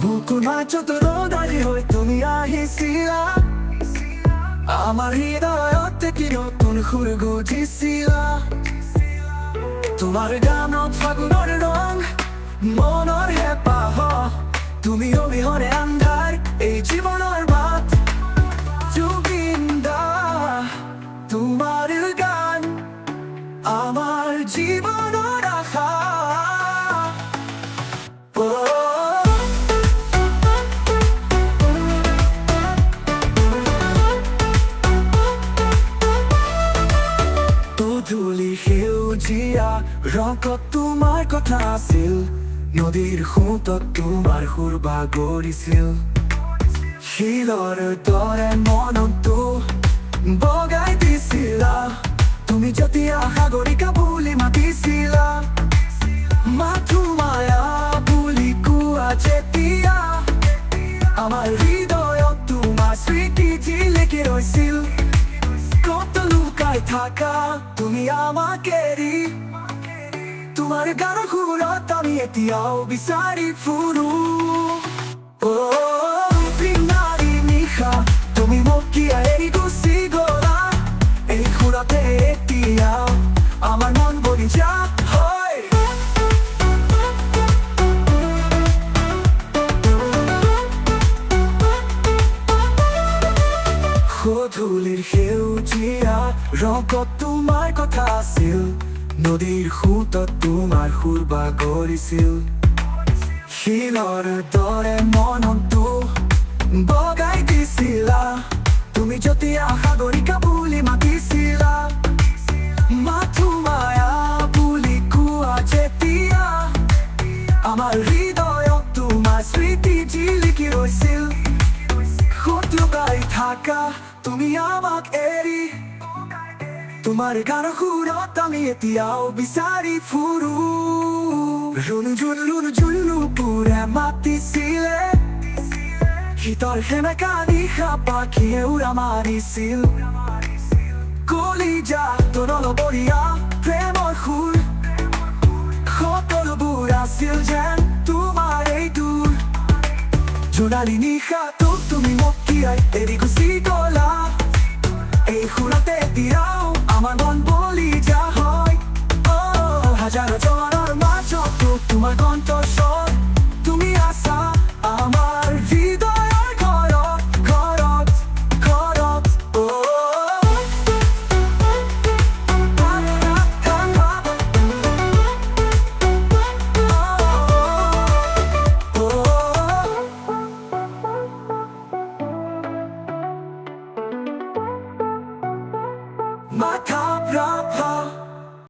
বুকুৰ মাজত ৰ'দালি হৈ তুমি আহিছিলা আমাৰ হৃদয়ত কি নতুন সুৰ গজিছিলা তোমাৰ গানত ফাগুনৰ ৰং মনৰ হেঁপাহ তুমি অবিহনে আন্ধাৰ এই জীৱনৰ বাট জুবিন দা তোমাৰ গান আমাৰ জীৱনৰ আশা ধুলি সেউজীয়া ৰঙত তোমাৰ কথা আছিল নদীৰ সোঁতত তোমাৰ সুৰ বাগৰিছিল শিলৰ দৰে মনটো বগাই দিছিলা তুমি যেতিয়া সাগৰিকা বুলি মাতিছিলা মাথো মায়া বুলি কোৱা যেতিয়া আমাৰ হৃদয়ত তোমাৰ স্মৃতি জিলিকি ৰৈছিল কত লুকাই থাকা তুমি আমাক এৰি তোমাৰ গানৰ সুৰত আমি এতিয়াও বিচাৰি ফুৰো বিনাৰী নিশা তুমি মোক কিয় এৰি গুচি গলা এই সুৰতে এতিয়া আমাৰ মন বলি যা হয় গধূলিৰ সেউজীয়া ৰঙত তোমাৰ কথা আছিল নদীৰ সোঁতত তোমাৰ সুৰ বাগৰিছিল শিলৰ দৰে মনটো বগাই দিছিলা তুমি যেতিয়া সাগৰিকা বুলি মাতিছিলা মাথো মায়া বুলি কোৱা যেতিয়া আমাৰ হৃদয়ত তোমাৰ স্মৃতি জিলিকি ৰৈছিল ক'ত লুকাই থাকা তুমি আমাক এৰি তোমাৰ গানৰ সুৰত আমি এতিয়াও বিচাৰি ফুৰো ৰুণু পুৰে মাতিছিলে শীতৰ সেমেকা নিশা পাখিয়ে উৰা মাৰিছিল কলিজা তৰলবৰীয়া প্ৰেমৰ সুৰ সকলোবোৰ আছিল যেন তোমাৰ এই দূৰ জোনালী নিশাটোক তুমি মোক কিয় এৰি